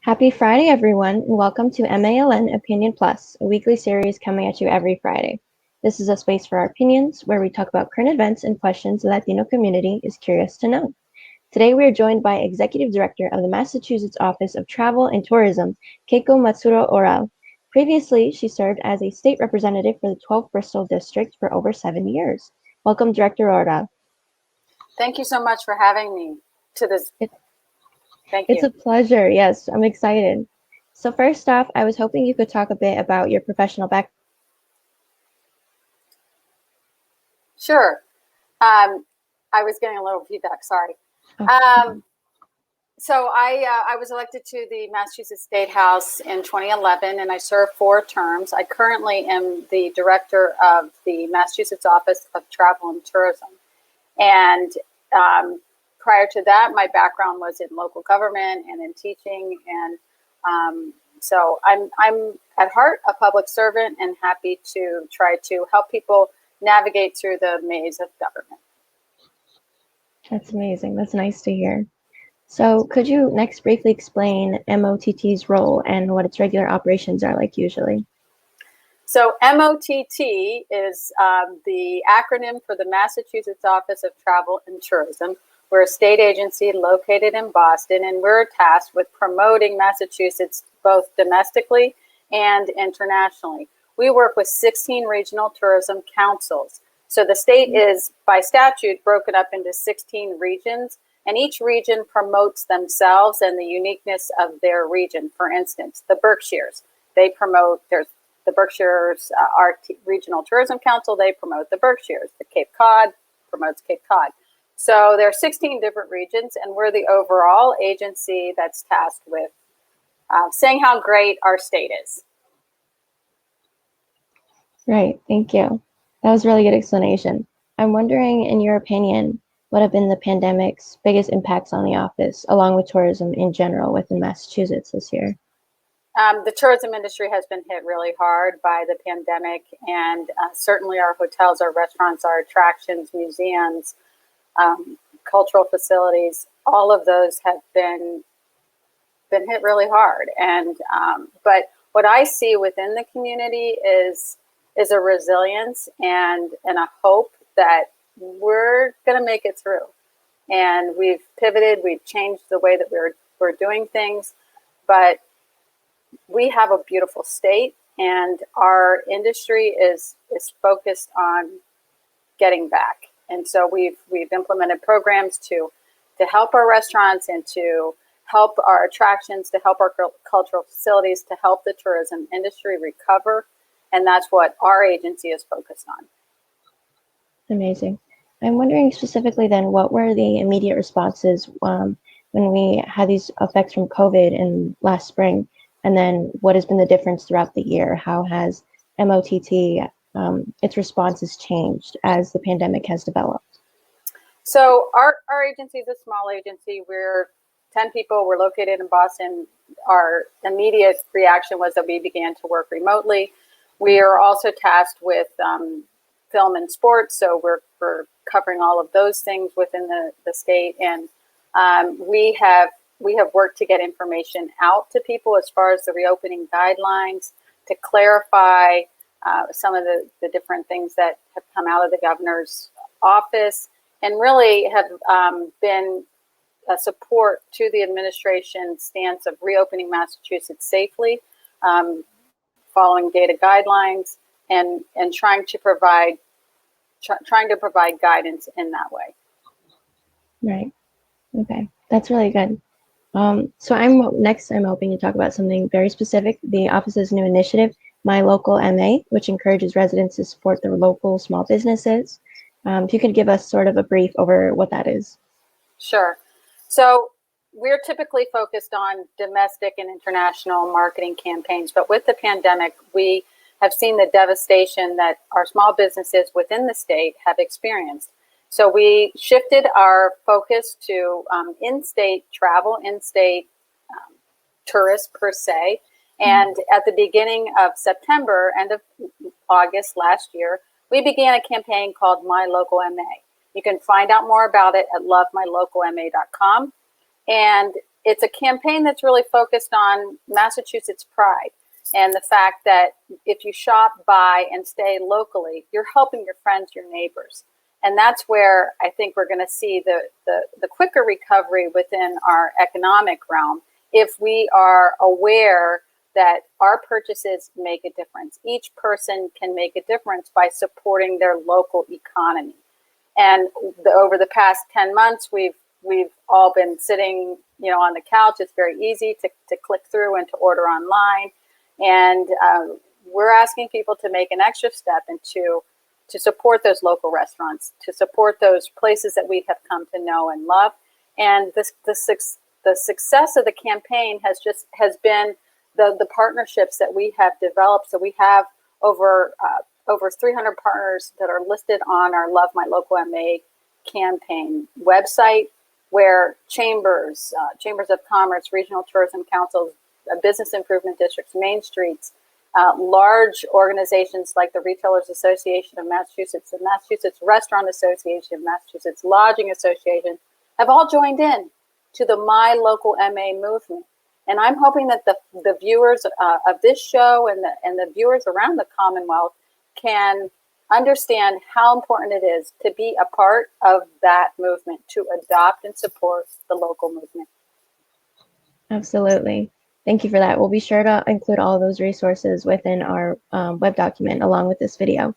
Happy Friday, everyone, and welcome to MALN Opinion Plus, a weekly series coming at you every Friday. This is a space for our opinions, where we talk about current events and questions the Latino community is curious to know. Today, we are joined by Executive Director of the Massachusetts Office of Travel and Tourism, Keiko Matsudo Orrall. Previously, she served as a state representative for the 12th Bristol District for over 7 years. Welcome, Director Orrall. Thank you so much for having me to this. Thank you. It's a pleasure. Yes, I'm excited. So first off, I was hoping you could talk a bit about your professional background. Sure. I was getting a little feedback, sorry. So I was elected to the Massachusetts State House in 2011, and I served 4 terms. I currently am the director of the Massachusetts Office of Travel and Tourism. And prior to that, my background was in local government and in teaching. And so I'm at heart a public servant and happy to try to help people navigate through the maze of government. That's amazing. That's nice to hear. So could you next briefly explain MOTT's role and what its regular operations are like usually? So MOTT is the acronym for the Massachusetts Office of Travel and Tourism. We're a state agency located in Boston, and we're tasked with promoting Massachusetts both domestically and internationally. We work with 16 regional tourism councils. So the state is, by statute, broken up into 16 regions, and each region promotes themselves and the uniqueness of their region. For instance, the Berkshires, they promote, there's the Berkshires, our Regional Tourism Council, they promote the Berkshires. The Cape Cod promotes Cape Cod. So there are 16 different regions, and we're the overall agency that's tasked with saying how great our state is. Right, thank you. That was a really good explanation. I'm wondering, in your opinion, what have been the pandemic's biggest impacts on the office, along with tourism in general within Massachusetts this year? The tourism industry has been hit really hard by the pandemic, and certainly our hotels, our restaurants, our attractions, museums, cultural facilities, all of those have been hit really hard. And but what I see within the community is a resilience and a hope that we're going to make it through. And we've pivoted, we've changed the way that we're doing things, but we have a beautiful state, and our industry is focused on getting back. And so we've implemented programs to help our restaurants and to help our attractions, to help our cultural facilities, to help the tourism industry recover. And that's what our agency is focused on. Amazing. I'm wondering specifically then, what were the immediate responses when we had these effects from COVID in last spring? And then what has been the difference throughout the year? How has MOTT, its responses changed as the pandemic has developed? So our agency is a small agency. We're 10 people. We're located in Boston. Our immediate reaction was that we began to work remotely. We are also tasked with film and sports, so we're covering all of those things within the state. And we have worked to get information out to people as far as the reopening guidelines, to clarify some of the different things that have come out of the governor's office, and really have been a support to the administration's stance of reopening Massachusetts safely, following data guidelines, and trying to provide guidance in that way. Right. Okay, that's really good. So I'm hoping to talk about something very specific, the office's new initiative, My Local MA, which encourages residents to support their local small businesses. If you could give us sort of a brief over what that is. Sure. So we're typically focused on domestic and international marketing campaigns, but with the pandemic, we have seen the devastation that our small businesses within the state have experienced. So we shifted our focus to in-state travel, in-state tourists per se. And at the beginning of September, end of August last year, we began a campaign called My Local MA. You can find out more about it at lovemylocalma.com. And it's a campaign that's really focused on Massachusetts pride and the fact that if you shop, buy, and stay locally, you're helping your friends, your neighbors. And that's where I think we're going to see the quicker recovery within our economic realm if we are aware that our purchases make a difference. Each person can make a difference by supporting their local economy. And over the past 10 months, we've all been sitting, on the couch. It's very easy to click through and to order online. And we're asking people to make an extra step and to support those local restaurants, to support those places that we have come to know and love. And the success of the campaign has been the partnerships that we have developed. So we have over 300 partners that are listed on our Love My Local MA campaign website, where chambers of commerce, regional tourism councils, business improvement districts, main streets, large organizations like the Retailers Association of Massachusetts, the Massachusetts Restaurant Association, Massachusetts Lodging Association, have all joined in to the My Local MA movement. And I'm hoping that the viewers of this show and the viewers around the Commonwealth can understand how important it is to be a part of that movement, to adopt and support the local movement. Absolutely. Thank you for that. We'll be sure to include all those resources within our web document along with this video.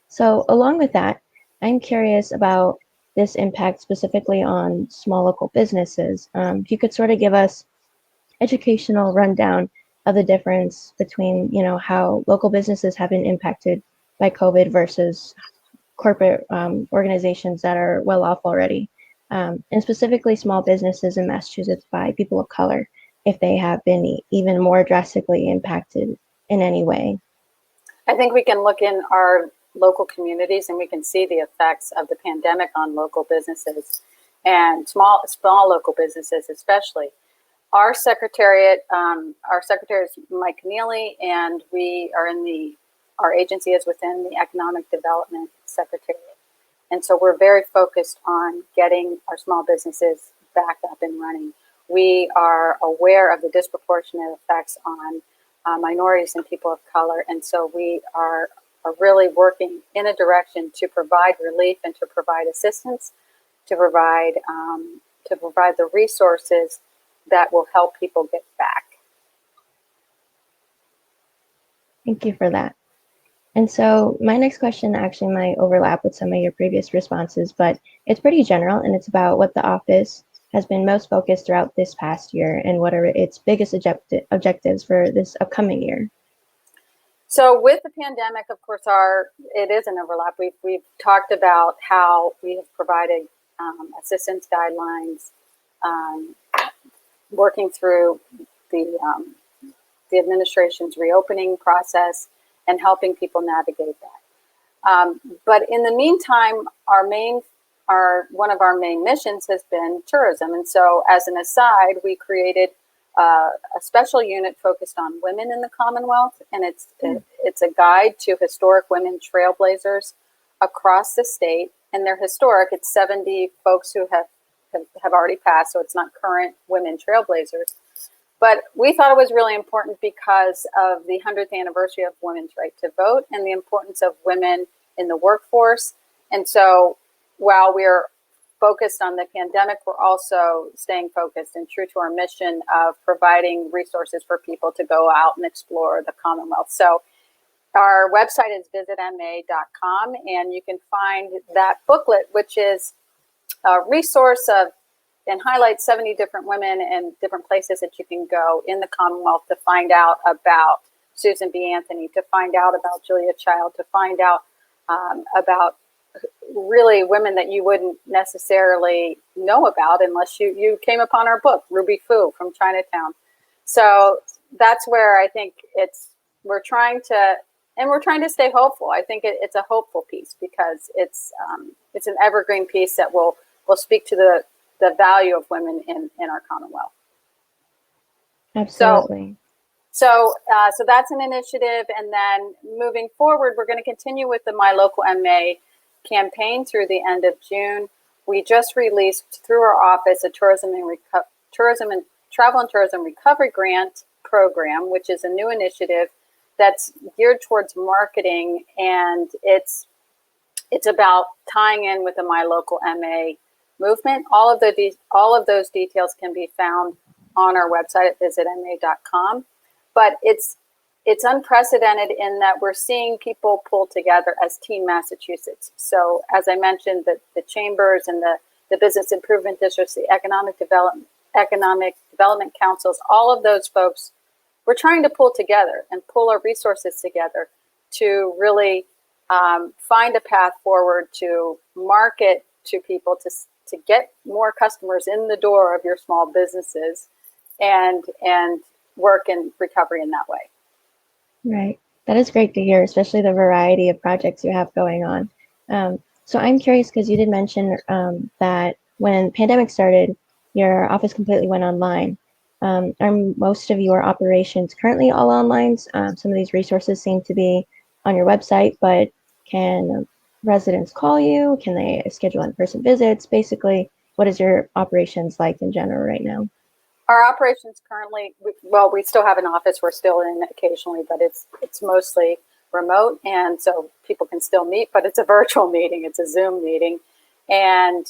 So along with that, I'm curious about this impact specifically on small local businesses. If you could sort of give us educational rundown of the difference between, how local businesses have been impacted by COVID versus corporate organizations that are well off already, and specifically small businesses in Massachusetts by people of color, if they have been even more drastically impacted in any way. I think we can look in our local communities and we can see the effects of the pandemic on local businesses and small local businesses especially. Our secretariat is Mike Keneally, and we are our agency is within the Economic Development Secretariat. And so we're very focused on getting our small businesses back up and running. We are aware of the disproportionate effects on minorities and people of color. And so we are really working in a direction to provide relief and to provide assistance, to provide the resources that will help people get back. Thank you for that. And so my next question actually might overlap with some of your previous responses, but it's pretty general, and it's about what the office has been most focused throughout this past year and what are its biggest objectives for this upcoming year. So with the pandemic, of course, it is an overlap. We've talked about how we have provided assistance guidelines, working through the administration's reopening process and helping people navigate that. But in the meantime, one of our main missions has been tourism. And so as an aside, we created a special unit focused on women in the Commonwealth. And it's a guide to historic women trailblazers across the state. And they're historic. It's 70 folks who have already passed, so it's not current women trailblazers. But we thought it was really important because of the 100th anniversary of women's right to vote and the importance of women in the workforce. And so while we're focused on the pandemic, we're also staying focused and true to our mission of providing resources for people to go out and explore the Commonwealth. So our website is visitma.com, and you can find that booklet, which is a resource and highlights 70 different women and different places that you can go in the Commonwealth to find out about Susan B. Anthony, to find out about Julia Child, to find out about really women that you wouldn't necessarily know about unless you came upon our book, Ruby Fu from Chinatown. So that's where I think we're trying to stay hopeful. I think it's a hopeful piece because it's an evergreen piece that will speak to the value of women in our Commonwealth. Absolutely. So that's an initiative. And then moving forward, we're going to continue with the My Local MA campaign through the end of June. We just released through our office a tourism and Travel and Tourism Recovery Grant Program, which is a new initiative that's geared towards marketing, and it's about tying in with the My Local MA movement. All of those details can be found on our website at visitma.com. But it's unprecedented in that we're seeing people pull together as Team Massachusetts. So as I mentioned, the chambers and the business improvement districts, the economic development councils, all of those folks, we're trying to pull together and pull our resources together to really find a path forward to market to people to get more customers in the door of your small businesses and work in recovery in that way. Right. That is great to hear, especially the variety of projects you have going on. So I'm curious because you did mention that when the pandemic started, your office completely went online. Are most of your operations currently all online? Some of these resources seem to be on your website, but can residents call you? Can they schedule in-person visits? Basically, what is your operations like in general right now? Our operations currently, we still have an office. We're still in occasionally, but it's mostly remote, and so people can still meet, but it's a virtual meeting. It's a Zoom meeting, and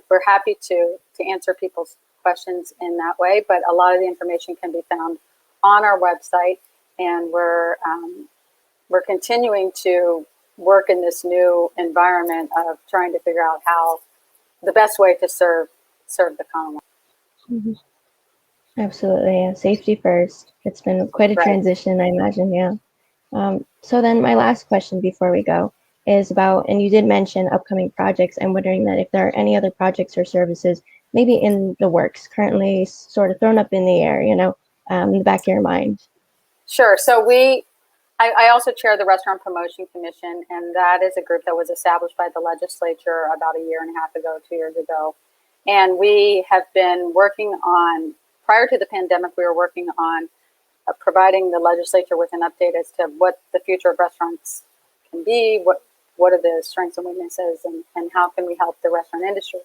we're happy to answer people's questions in that way. But a lot of the information can be found on our website, and we're continuing to work in this new environment of trying to figure out how the best way to serve the Commonwealth. Mm-hmm. Absolutely. Yeah. Safety first. It's been quite a transition, I imagine. Yeah. So then my last question before we go is about, and you did mention upcoming projects. I'm wondering that if there are any other projects or services maybe in the works, currently sort of thrown up in the air, in the back of your mind. Sure. So I also chair the Restaurant Promotion Commission, and that is a group that was established by the legislature about a year and a half ago, 2 years ago. And we have been working on, prior to the pandemic, we were working on providing the legislature with an update as to what the future of restaurants can be, what are the strengths and weaknesses, and how can we help the restaurant industry.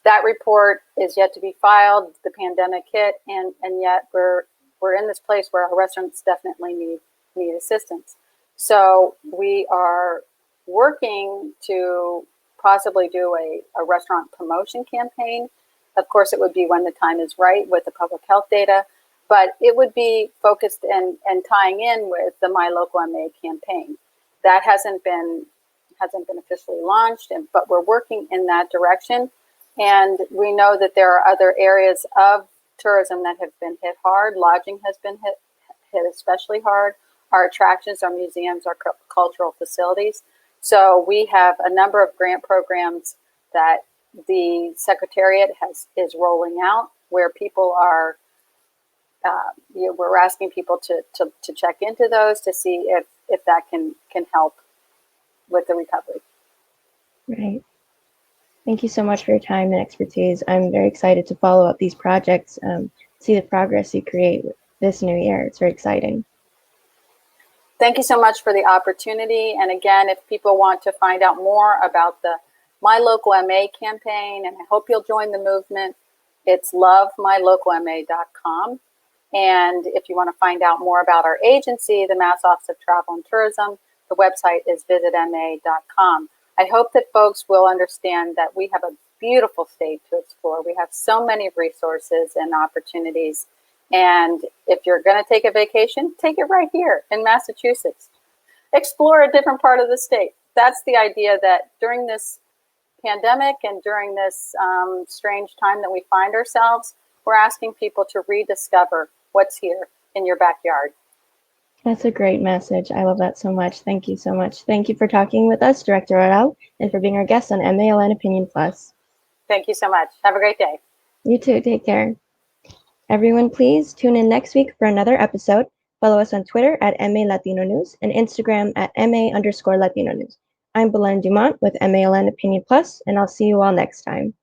That report is yet to be filed. The pandemic hit, and yet we're in this place where our restaurants definitely need assistance. So we are working to possibly do a restaurant promotion campaign. Of course, it would be when the time is right with the public health data, but it would be focused and tying in with the My Local MA campaign. That hasn't been officially launched, but we're working in that direction. And we know that there are other areas of tourism that have been hit hard. Lodging has been hit especially hard. Our attractions, our museums, our cultural facilities. So we have a number of grant programs that the Secretariat is rolling out, where people are, we're asking people to check into those to see if that can help with the recovery. Right. Thank you so much for your time and expertise. I'm very excited to follow up these projects, see the progress you create this new year. It's very exciting. Thank you so much for the opportunity. And again, if people want to find out more about the My Local MA campaign, and I hope you'll join the movement, it's lovemylocalma.com. And if you want to find out more about our agency, the Mass Office of Travel and Tourism, the website is visitma.com. I hope that folks will understand that we have a beautiful state to explore. We have so many resources and opportunities. And if you're going to take a vacation, take it right here in Massachusetts. Explore a different part of the state. That's the idea, that during this pandemic and during this strange time that we find ourselves, we're asking people to rediscover what's here in your backyard. That's a great message. I love that so much. Thank you so much. Thank you for talking with us, Director Orrall, and for being our guest on MALN Opinion Plus. Thank you so much. Have a great day. You too. Take care. Everyone, please tune in next week for another episode. Follow us on Twitter at MA Latino News and Instagram at MA_Latino News. I'm Belen Dumont with MALN Opinion Plus, and I'll see you all next time.